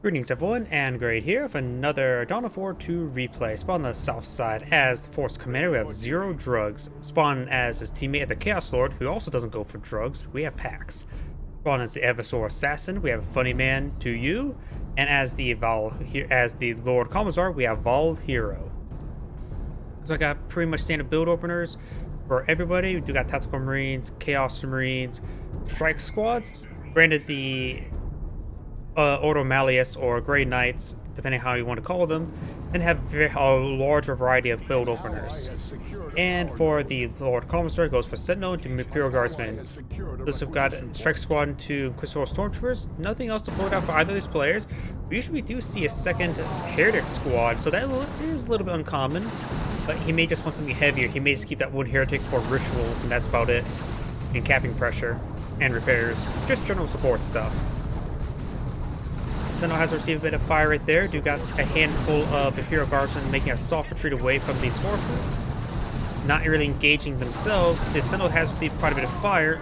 Greetings everyone, and Grade here with another Dawn of War 2 replay. Spawn on the south side as the Force Commander, we have Zero Drugs. Spawn as his teammate, the Chaos Lord, who also doesn't go for drugs, we have Pax. Spawn as the Eversor Assassin, we have Funnyman2u, and as the Lord Commissar, we have Vol Hero. So I got pretty much standard build openers for everybody. We do got Tactical Marines, Chaos Marines, Strike Squads. Granted, the Ordo Malleus or Grey Knights, depending how you want to call them, and have a larger variety of build openers. And for the Lord Commissar, it goes for Sentinel to Imperial Guardsmen. Those have got Strike Squad to Inquisitor Stormtroopers. Nothing else to pull out for either of these players. We usually do see a second Heretic Squad, so that is a little bit uncommon. But he may just want something heavier. He may just keep that one Heretic for rituals, and that's about it. And capping pressure and repairs. Just general support stuff. Sentinel has received a bit of fire right there. Do got a handful of Imperial Guardsmen making a soft retreat away from these forces. Not really engaging themselves. The Sentinel has received quite a bit of fire,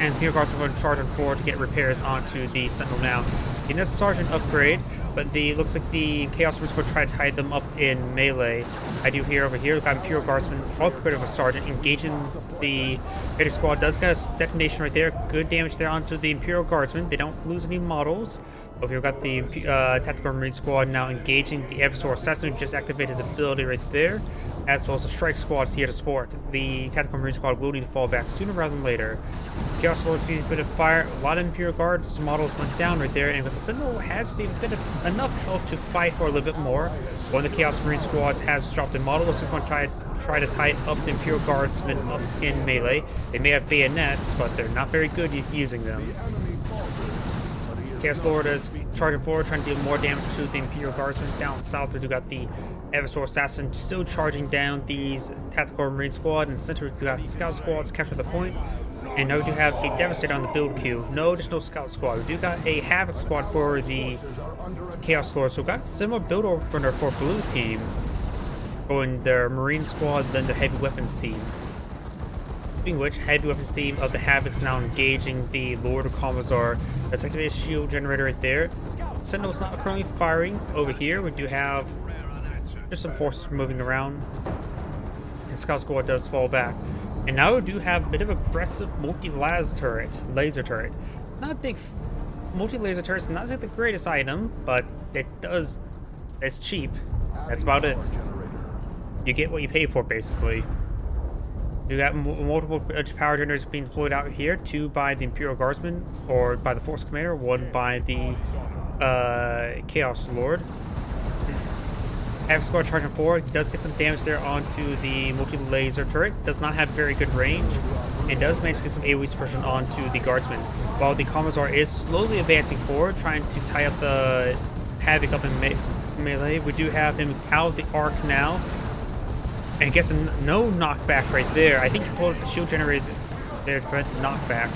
and Imperial Guardsmen are going to charge on forward to get repairs onto the Sentinel now. He does Sergeant upgrade, but looks like the Chaos Marines will try to tie them up in melee. I do hear over here, we've got Imperial Guardsmen upgrade of a Sergeant, engaging the Heretic Squad. Does get a detonation right there. Good damage there onto the Imperial Guardsmen. They don't lose any models. Over here, we've got the Tactical Marine Squad now engaging the Eversor Assassin, who just activated his ability right there, as well as the Strike Squad here to support. The Tactical Marine Squad will need to fall back sooner rather than later. Chaos Lord sees a bit of fire. A lot of Imperial Guards models went down right there, and with the Sentinel has received a bit of enough health to fight for a little bit more. One of the Chaos Marine Squads has dropped a model. This is going to try to tie up the Imperial Guardsmen up in melee. They may have bayonets, but they're not very good using them. Chaos Lord is charging forward, trying to deal more damage to the Imperial Guardsmen. Down south, we do got the Eversor Assassin still charging down these Tactical Marine Squad, and center we got Scout Squads capture the point. And now we do have a Devastator on the build queue. No additional Scout Squad. We do got a Havoc Squad for the Chaos Lord, so we got a similar build opener for Blue Team, going their Marine Squad, then the Heavy Weapons team. Speaking of which, Heavy Weapons team of the Havoc's now engaging the Lord Commissar. Let's activate a shield generator right there. Sentinel's not currently firing. Over here, we do have just some forces moving around. And Scout Squad does fall back. And now we do have a bit of aggressive multi-laser turret. Not a big multi-laser turret. It's not like the greatest item, but it's cheap. That's about it. You get what you pay for, basically. You got multiple power generators being deployed out here, 2 by the Imperial Guardsmen, or by the Force Commander, 1 by the Chaos Lord. Havoc Squad charging forward, does get some damage there onto the multi-laser turret, does not have very good range, and does manage to get some AoE suppression onto the Guardsmen. While the Commissar is slowly advancing forward, trying to tie up the Havoc up in melee, we do have him out of the arc now. And gets no knockback right there. I think he pulled up the shield generator there to prevent the knockback.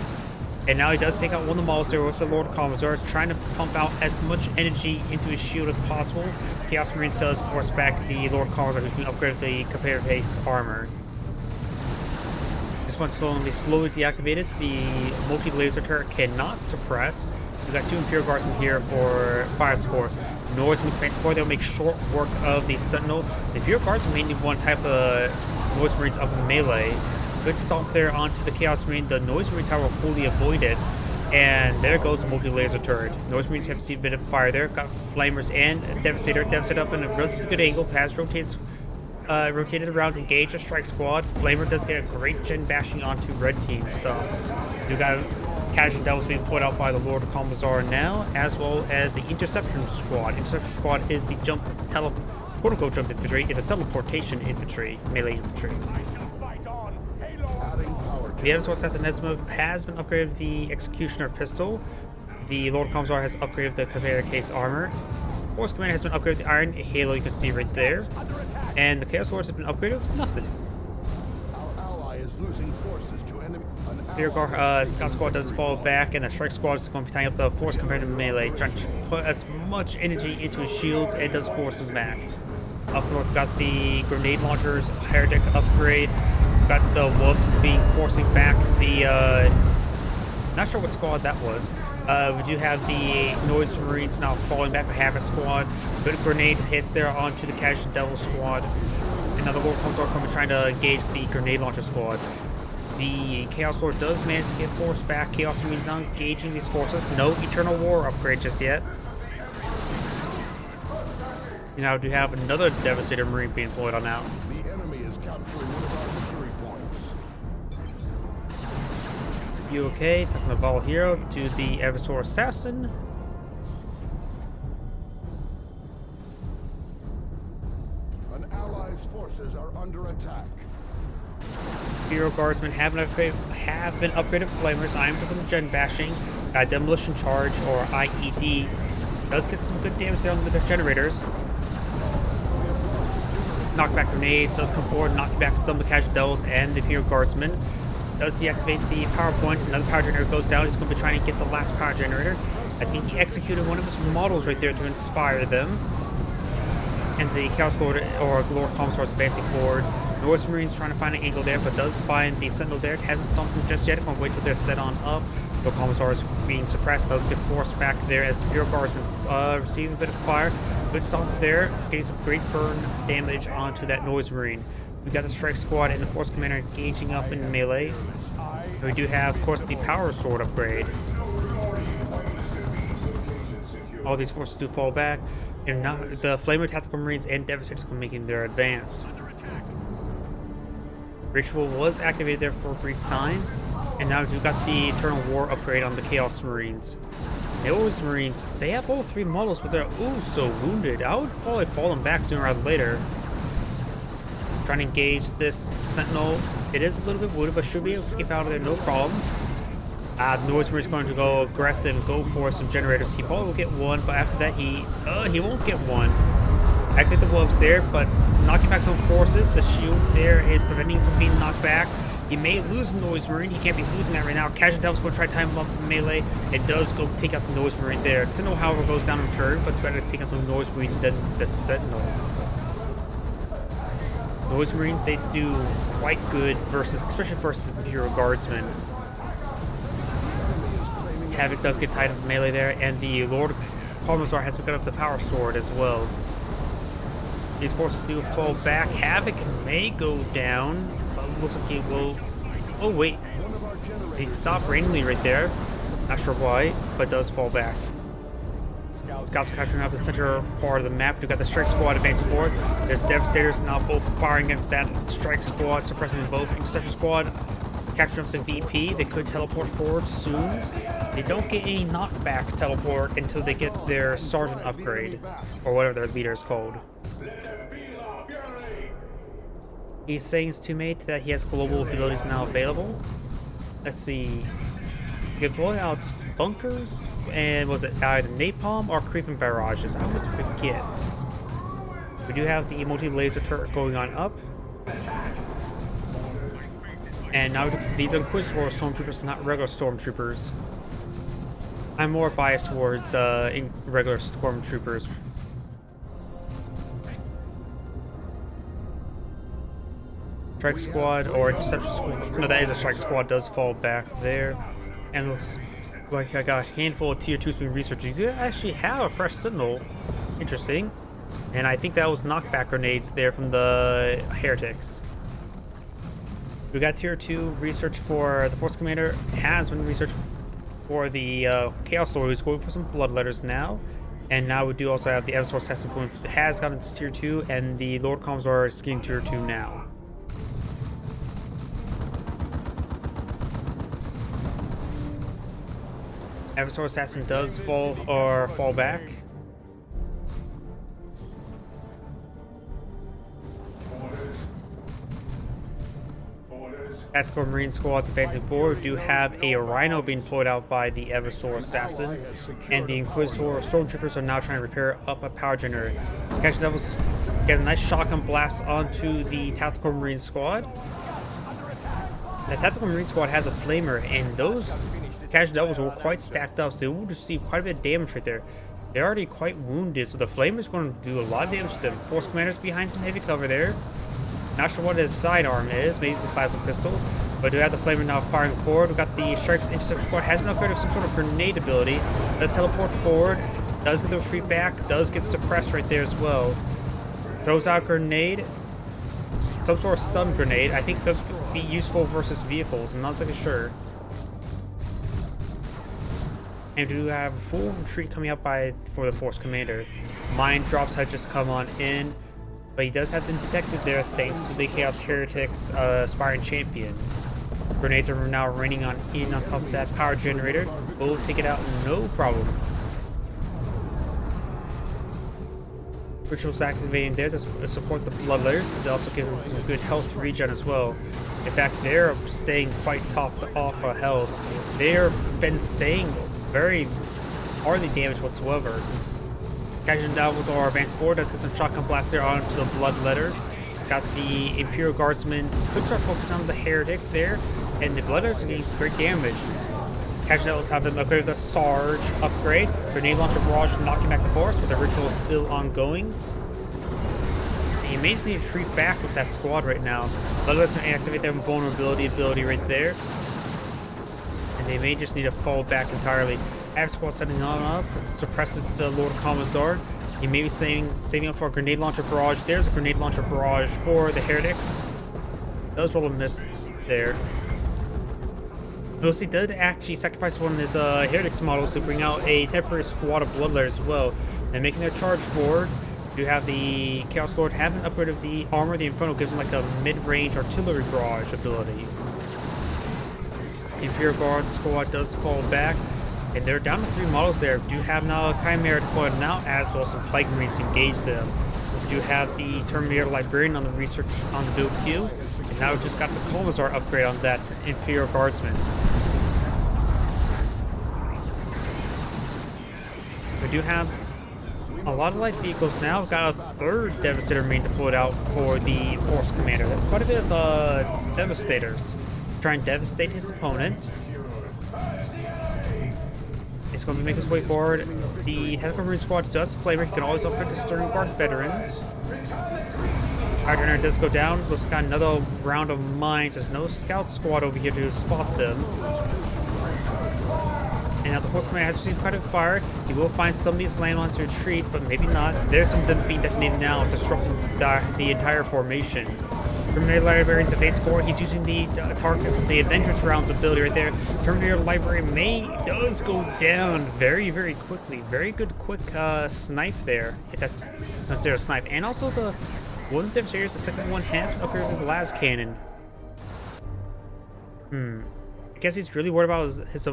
And now he does take out one of the models there with the Lord Commissar, trying to pump out as much energy into his shield as possible. Chaos Marines does force back the Lord Commissar, who's been upgraded with the comparative base armor. This one's going to be slowly deactivated. The multi-laser turret cannot suppress. We've got 2 Imperial Guardsmen here for fire support. Noise Marines space before they'll make short work of the Sentinel. The Imperial Guardsmen may need one type of Noise Marines up in melee. Good stomp there onto the Chaos Marine. The Noise Marines, however, fully avoided. And there goes the multi-laser turret. Noise Marines have received a bit of fire there. Got Flamers and Devastator. Devastator up in a relatively good angle. Pass rotated around to engage the Strike Squad. Flamer does get a great gen bashing onto red team stuff. You got Casual Devils being put out by the Lord Commissar now, as well as the Interception Squad. Interception Squad is the quote-unquote jump infantry, is a teleportation infantry, melee infantry. The Eversor Assassin has been upgraded with the Executioner pistol. The Lord Commissar has upgraded the Conveyor Case armor. Force Commander has been upgraded with the Iron Halo, you can see right there. And the Chaos Lords have been upgraded with nothing. Scout Squad does fall back, and the Strike Squad is going to be tying up the Force Commander melee, trying to put as much energy into his shields, and does force him back. Up north, we've got the grenade launchers, Heretic upgrade. We've got the Whoops forcing back the not sure what squad that was. We do have the Noise Marines now falling back with Havoc Squad. Good grenade hits there onto the Casual Devil Squad. And now the Lord Consort coming trying to engage the Grenade Launcher Squad. The Chaos Lord does manage to get forced back. Chaos Marines now engaging these forces. No Eternal War upgrade just yet. You now do have another Devastator Marine being deployed on now. The enemy is capturing one of our victory points. You okay? Taking the Vol Hero to the Eversor Assassin. An ally's forces are under attack. Hero Guardsmen have been upgraded flamers. I'm for some gen bashing. Demolition Charge or IED does get some good damage there on the generators. Knockback grenades does come forward, knock back some of the Casual Devils and the Hero Guardsmen. Does deactivate the power point. Another power generator goes down. He's going to be trying to get the last power generator. I think he executed one of his models right there to inspire them. And the Chaos Lord or Lord Commissar is advancing forward. Norse Marines trying to find an angle there, but does find the Sentinel there. It hasn't stumped them just yet. Going to wait till they're set on up. The Commissar is being suppressed. Does get forced back there as Hero Guardsmen receiving a bit of fire. Good stomp there. Getting some great burn damage onto that Noise Marine. We got the Strike Squad and the Force Commander engaging up in melee. We do have, of course, the Power Sword upgrade. All these forces do fall back. And now the Flamer Tactical Marines and Devastators are making their advance. Ritual was activated there for a brief time. And now we've got the Eternal War upgrade on the Chaos Marines. Those Marines, they have all three models, but they're so wounded. I would probably fall them back sooner rather than later. Trying to engage this Sentinel. It is a little bit wounded, but should be able to escape out of there no problem. Noise Marine is going to go aggressive and go for some generators. He probably will get one, but after that he won't get one. Activate the gloves there, but knocking back some forces. The shield there is preventing him from being knocked back. He may lose Noise Marine. He can't be losing that right now. Casual Devil's going to try to time him up in melee. It does go take out the Noise Marine there. The Sentinel, however, goes down in turn, but it's better to take out the Noise Marine than the Sentinel. Noise Marines, they do quite good versus, especially versus the Hero Guardsmen. Havoc does get tied up in melee there, and the Lord Commissar has picked up the Power Sword as well. These forces do fall back. Havoc may go down, but it looks like he will. Oh, wait. He stopped randomly right there. Not sure why, but does fall back. Scouts are capturing up the center part of the map. We've got the Strike Squad advancing forward. There's Devastators now both firing against that Strike Squad, suppressing both. Interceptor Squad capturing up the VP. They could teleport forward soon. They don't get any knockback teleport until they get their Sergeant upgrade, or whatever their leader is called. He's saying his teammate that he has global abilities now available. Let's see. You can blow out bunkers, and was it either napalm or creeping barrages? I always forget. We do have the multi-laser turret going on up. And now these Inquisitor Stormtroopers are not regular Stormtroopers. I'm more biased towards regular Stormtroopers. Strike Squad or Interception Squad. No, that is a Strike Squad, does fall back there. And it looks like I got a handful of tier 2s being researched. You do actually have a fresh Sentinel. Interesting. And I think that was knockback grenades there from the Heretics. We got tier 2 research for the Force Commander. Has been researched for the Chaos Lord, who's going for some Bloodletters now. And now we do also have the Eversor Assassin going for, has gotten to tier 2, and the Lord Commissar is getting tier 2 now. Eversor Assassin does fall back. Tactical Marine Squad's advancing forward. We do have a Rhino being deployed out by the Eversor Assassin, and the Inquisitor Stormtroopers are now trying to repair up a power generator. Casual Devils get a nice shotgun blast onto the Tactical Marine Squad. The Tactical Marine Squad has a flamer, and those Casual Devils were quite stacked up, so they will receive quite a bit of damage right there. They're already quite wounded, so the flamer is going to do a lot of damage to them. Force Commander's behind some heavy cover there. Not sure what his sidearm is, maybe it's a plasma pistol. But do have the Flamer now firing forward. We've got the Strike's Intercept Squad has been upgraded with some sort of grenade ability. Does teleport forward, does get the retreat back, does get suppressed right there as well. Throws out grenade, some sort of stun grenade. I think that would be useful versus vehicles. I'm not exactly sure. And we do have full retreat coming up for the Force Commander. Mine drops have just come on in, but he does have them detected there thanks to the Chaos Heretics Aspiring Champion. Grenades are now raining on top of that power generator. We'll take it out, no problem. Rituals activating there to support the Bloodletters. It also gives them some good health regen as well. In fact, they're staying quite topped off of health. They've been staying very hardly damaged whatsoever. Agion Devils are advanced forward. Does get some shotgun blast there onto the Bloodletters. Got the Imperial Guardsmen. Could start focusing on the Heretics there. And the Bloodletters are getting some great damage. Agion Devils have them upgraded with a Sarge upgrade. Grenade Launcher Barrage knocking back the Force, but the ritual is still ongoing. And you may just need to retreat back with that squad right now. Bloodletters can activate their vulnerability ability right there. And they may just need to fall back entirely. Average squad setting on up, suppresses the Lord Commissar. He may be saving up for a grenade launcher barrage. There's a grenade launcher barrage for the Heretics. Does roll a miss there. Notice he did actually sacrifice one of his Heretics models to bring out a temporary squad of Bloodletters as well. And making their charge forward, you have the Chaos Lord have an upgrade of the armor. The Inferno gives him like a mid-range artillery barrage ability. The Imperial Guard squad does fall back. And they're down to 3 models there. We do have now a Chimera deployed now, as well as some Plague Marines to engage them. We do have the Terminator Librarian on the research on the build queue. And now we've just got the Commissar upgrade on that Imperial Guardsman. We do have a lot of light vehicles now. We've got a 3rd Devastator Marine deployed out for the Force Commander. That's quite a bit of Devastators. Try and devastate his opponent. He's going to make his way forward. The Tactical Marine Squad still has a flavor. He can always upgrade to Stern Guard veterans. Power Generator does go down. Looks like got another round of mines. There's no Scout Squad over here to spot them. And now the Force Commander has received quite a bit of fire. He will find some of these landmines to retreat, but maybe not. There's some being detonated now, disrupting the entire formation. Terminator Librarian's advance forward. He's using the Avengers rounds ability right there. Terminator Librarian does go down very, very quickly. Very good quick snipe there, if that's considered a snipe. And also the one of them series, the second one has upgraded with the las cannon. I guess he's really worried about his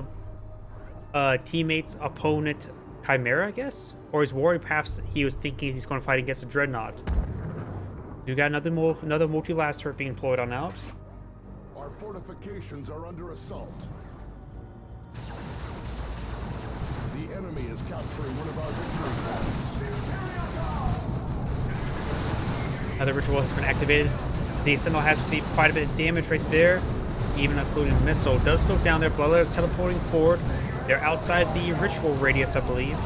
teammate's opponent Chimera, I guess? Or he's worried perhaps he was thinking he's going to fight against a Dreadnought. You got another multi-las turret being deployed on out. Our fortifications are under assault. The enemy is capturing one of our victory points. Another ritual has been activated. The Sentinel has received quite a bit of damage right there, even including missile. Does go down there. Bloodletters teleporting forward. They're outside the ritual radius, I believe.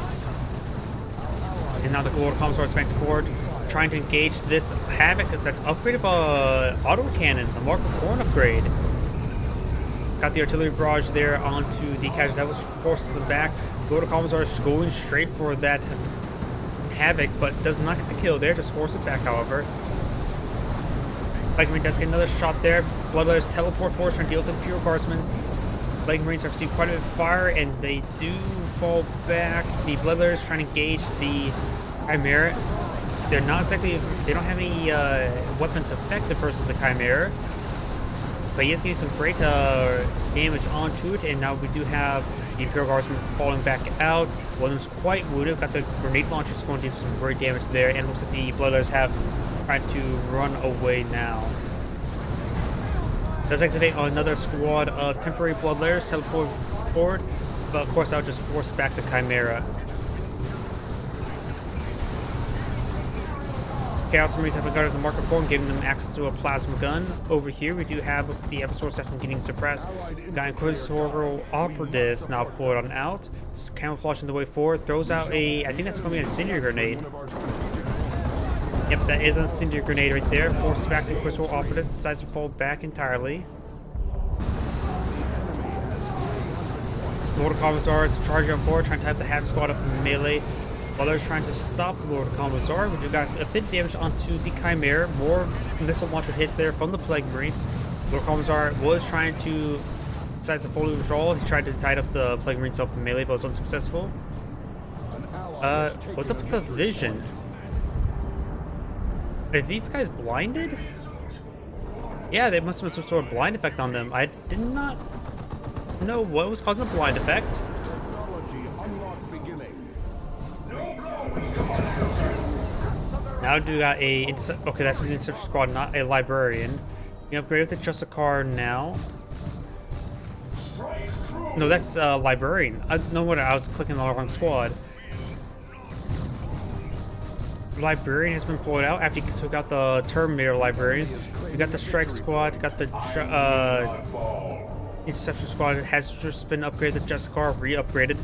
And now the Lord Commissar is advancing forward, trying to engage this Havoc that's upgraded by autocannon, the Mark of Horn upgrade. Got the artillery barrage there onto the Agion Devils, forces them back. Lord Commissar is going straight for that Havoc, but does not get the kill there, just force it back, however. Plague Marine does get another shot there. Bloodletters teleport forward, trying to deal with the Imperial Guardsmen. Plague Marines have received quite a bit of fire, and they do fall back. The Bloodletters trying to engage the Chimera. They're not exactly, they don't have any weapons effective versus the Chimera, but he is getting some great damage onto it. And now we do have the Imperial Guardsmen falling back out. One of them's quite wounded. Got the grenade launchers going to do some great damage there, and looks like the Bloodletters have tried to run away now. Does activate another squad of temporary Bloodletters, teleport forward, but of course I'll just force back the Chimera. Chaos Marines have regarded the Mark of Horn, giving them access to a plasma gun. Over here, we do have the Episode Assassin getting suppressed. Got Inquisitorial Operatives now pulled on out. Camouflaging the way forward. Throws out a, I think that's going to be an incendiary grenade. Yep, that is an incendiary grenade right there. Forces back the Inquisitorial Operatives. Decides to fall back entirely. Lord Commissar is charging up forward, trying to type the Havoc Squad up in melee. While they're trying to stop the Lord Commissar, which got a bit of damage onto the Chimera. More missile launcher hits there from the Plague Marines. Lord Commissar was trying to decides to fully withdraw. He tried to tie up the Plague Marines up in melee, but was unsuccessful. What's up with the vision? Are these guys blinded? Yeah, they must have some sort of blind effect on them. I did not know what was causing the blind effect. Now do got a okay, that's an interceptor squad, not a librarian. You upgrade with the Justicar now. No, that's librarian. No wonder I was clicking on the wrong squad. Librarian has been pulled out after you took out the Terminator librarian. You got the strike squad, got the interception squad. It has just been upgraded. The Justicar re-upgraded.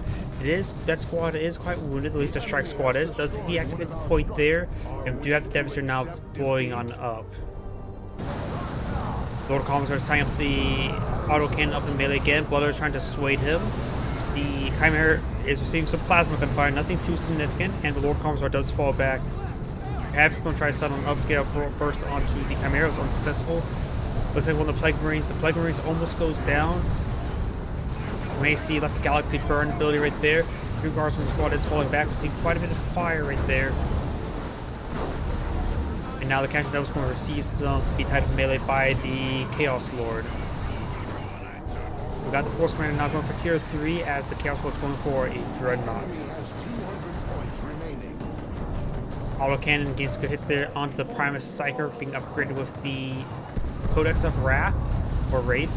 That squad is quite wounded. At least the strike squad is. Does deactivate the point there, and we do have the Devastator now blowing on up. Lord Commissar is tying up the auto cannon up in melee again. Bloodler is trying to dissuade him. The Chimera is receiving some plasma gunfire, nothing too significant, and the Lord Commissar does fall back. Havoc's going to try to set on up, get a burst onto the Chimera. It was unsuccessful. Looks like one of the Plague Marines almost goes down. You may see left the Galaxy Burn ability right there. Your Guardsman squad is falling back. We see quite a bit of fire right there. And now the Captain Devil's going to receive some be tied up melee by the Chaos Lord. We got the Force Commander now going for tier 3 as the Chaos Lord's going for a Dreadnought. Auto Cannon gains good hits there onto the Primus Psyker, being upgraded with the Codex of Wrath, or Wraith.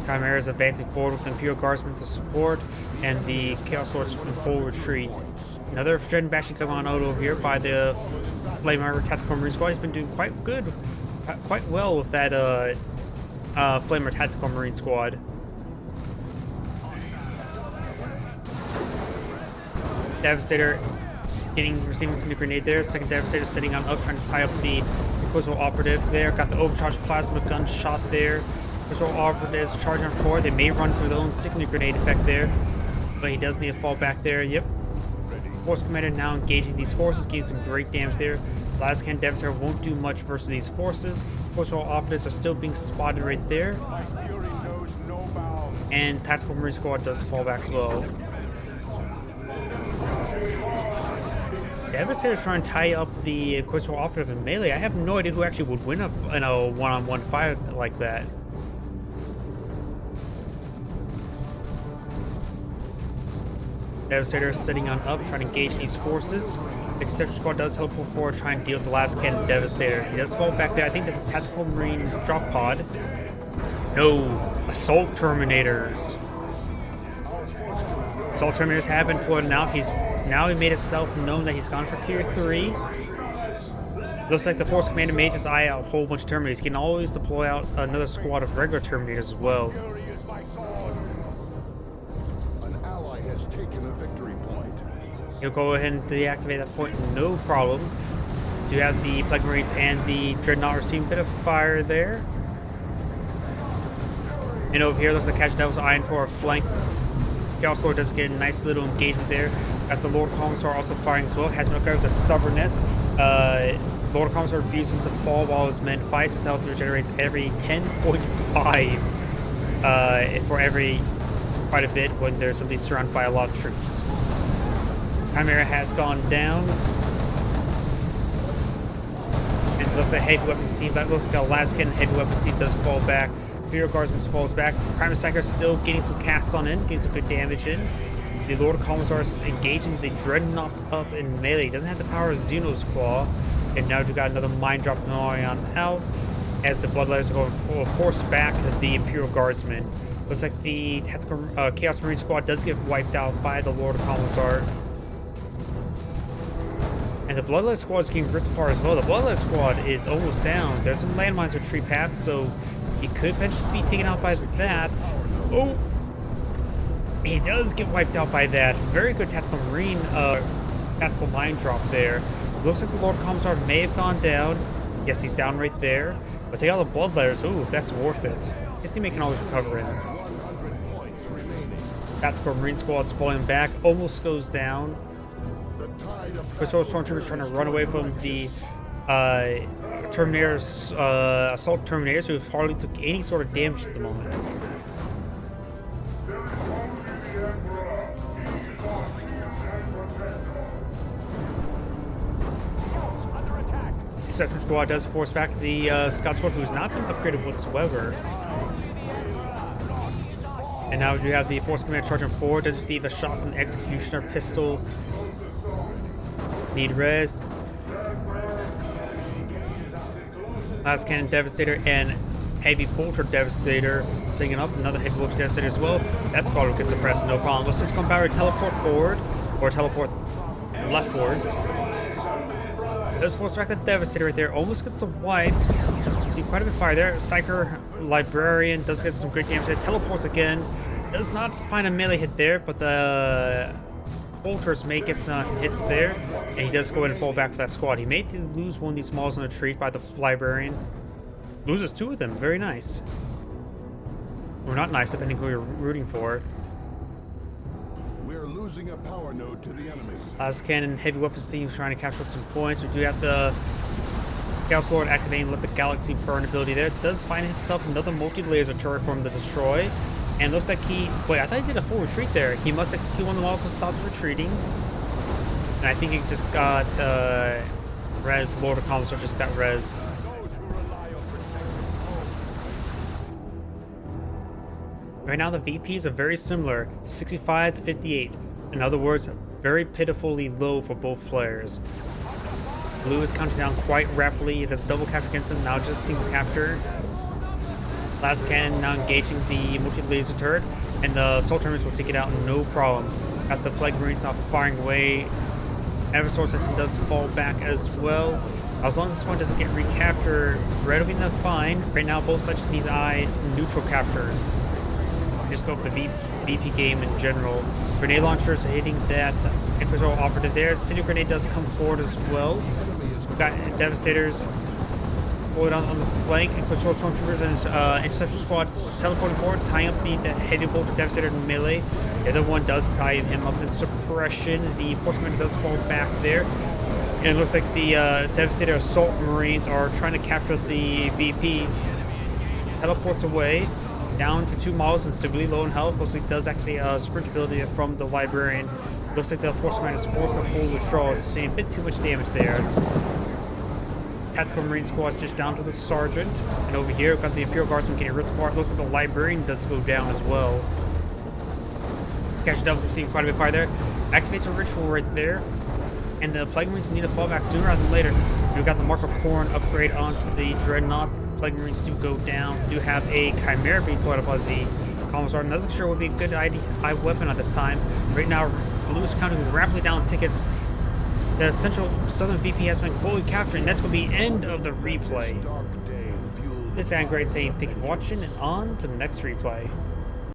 Chimera is advancing forward with the Imperial Guardsmen to support, and the Chaos Lord's in full retreat. Another Dread bashing coming on out over here by the Flamer Tactical Marine Squad. He's been doing quite good, quite well with that Flamer Tactical Marine Squad. Devastator receiving some grenade there. Second Devastator sitting on up, trying to tie up the Inquisitor Operative there. Got the overcharged plasma gun shot there. Inquisitor Operatives charging forward. They may run through their own signature grenade effect there, but he does need to fall back there. Yep. Force Commander now engaging these forces, getting some great damage there. Lascan Devastator won't do much versus these forces. Inquisitor Operatives are still being spotted right there. And Tactical Marine Squad does fall back as well. Devastator trying to tie up the Inquisitor Operative in melee. I have no idea who actually would win in a one-on-one fight like that. Devastator is sitting on up, trying to engage these forces. The Exception Squad does help forward, trying to deal with the last cannon Devastator. He does fall back there. I think that's a Tactical Marine drop pod. No, Assault Terminators. Assault Terminators have been pulled out. Now he made himself known that he's gone for tier 3. Looks like the Force Commander may just eye out a whole bunch of Terminators. He can always deploy out another squad of regular Terminators as well. An ally has taken a victory point. He'll go ahead and deactivate that point, no problem. So you have the Plague Marines and the Dreadnought receiving a bit of fire there. And over here, looks like Captain Devil's eyeing for a flank. Chaos Lord does get a nice little engagement there. Got the Lord Commissar also firing as well. Has been upgraded with the Stubbornness. Lord Commissar refuses to fall while his men fights. His health regenerates every 10.5 for every quite a bit when there's at least surrounded by a lot of troops. Chimera has gone down. And it looks like heavy weapons team. That looks like a last hit. Heavy weapons team does fall back. Imperial Guardsman falls back. Primus Psyker still getting some casts on in, getting some good damage in. The Lord Commissar is engaging the Dreadnought up in melee. He doesn't have the power of Xeno's Claw. And now we've got another Mind Drop going on out as the Bloodletters are going to force back the Imperial Guardsmen. Looks like the Tactical Chaos Marine Squad does get wiped out by the Lord Commissar. And the Bloodletter Squad is getting ripped apart as well. The Bloodletter Squad is almost down. There's some landmines with tree path, so he could eventually be taken out by that. Oh! He does get wiped out by that. Very good Tactical Marine, Tactical Mind Drop there. Looks like the Lord Commissar may have gone down. Yes, he's down right there. But take out the Bloodletters. Ooh, that's worth it. This teammate can always recover in. 100 points remaining. Tactical Marine squad's falling back, almost goes down. The tide of Crystal Stormtroopers trying to run away from the Terminators, assault Terminators, who hardly took any sort of damage at the moment. Deception Squad does force back the Scout Squad, who's not been upgraded whatsoever. And now we do have the Force Commander charging forward, does receive a shot from the Executioner pistol. Need res. Last Cannon Devastator and Heavy Bolter Devastator singing up. Another Heavy Bolter Devastator as well. That squad will get suppressed, no problem. Let's just go power teleport forward or teleport leftwards. Does force back the Devastator right there. Almost gets the wipe. See quite a bit of fire there. Psyker Librarian does get some great damage there. Teleports again. Does not find a melee hit there, but the Bolters may get some hits there, and he does go ahead and fall back for that squad. He may lose one of these models on the retreat by the Librarian. Loses two of them. Very nice. Or not nice, depending who you're rooting for. We're losing a power node to the enemy. Last Cannon Heavy Weapons team trying to capture up some points. We do have the Chaos Lord activating Let the Galaxy Burn ability there. Does find himself another multi-laser turret for him to destroy. And looks like he... Wait, I thought he did a full retreat there. He must execute one of the models to stop retreating. And I think he just got res. Lord of Commissar just got res. Right now the VPs are very similar, 65 to 58. In other words, very pitifully low for both players. Blue is counting down quite rapidly. There's a double capture against them, now just single capture. Last Cannon now engaging the multi-laser turret, and the Assault Terminators will take it out no problem. Got the Plague Marines now firing away. Eversource system does fall back as well. As long as this one doesn't get recaptured, red will be fine. Right now both sides just need to eye neutral captures. Just go for the VP game in general. Grenade launchers are hitting that Inquisitor operative there. City Grenade does come forward as well. We've got Devastators forward on the flank. Inquisitor Stormtroopers and Interception Squad teleporting forward, tying up the Heavy Bolter Devastator in melee. The other one does tie him up in suppression. The Force Commander does fall back there. And it looks like the Devastator Assault Marines are trying to capture the VP. Teleports away. Down to two models and severely low in health. Looks like it does activate a sprint ability from the Librarian. Looks like the Force Commander is forced to full withdrawal. It's saying a bit too much damage there. Tactical Marine Squad's just down to the Sergeant. And over here, we've got the Imperial Guardsman getting ripped apart. Looks like the Librarian does go down as well. Catch Devils receiving quite a bit of fire there. Activates a ritual right there. And the Plague Marines need to fall back sooner rather than later. We've got the Mark of Corn upgrade onto the Dreadnought. The Plague Marines do go down. We do have a Chimera being put up on the Commissar. I'm not sure would be a good weapon at this time. Right now, Blue is counting rapidly down tickets. The central southern VP has been fully captured, and that's going to be end of the replay. This is Great saying thank you for watching, and on to the next replay.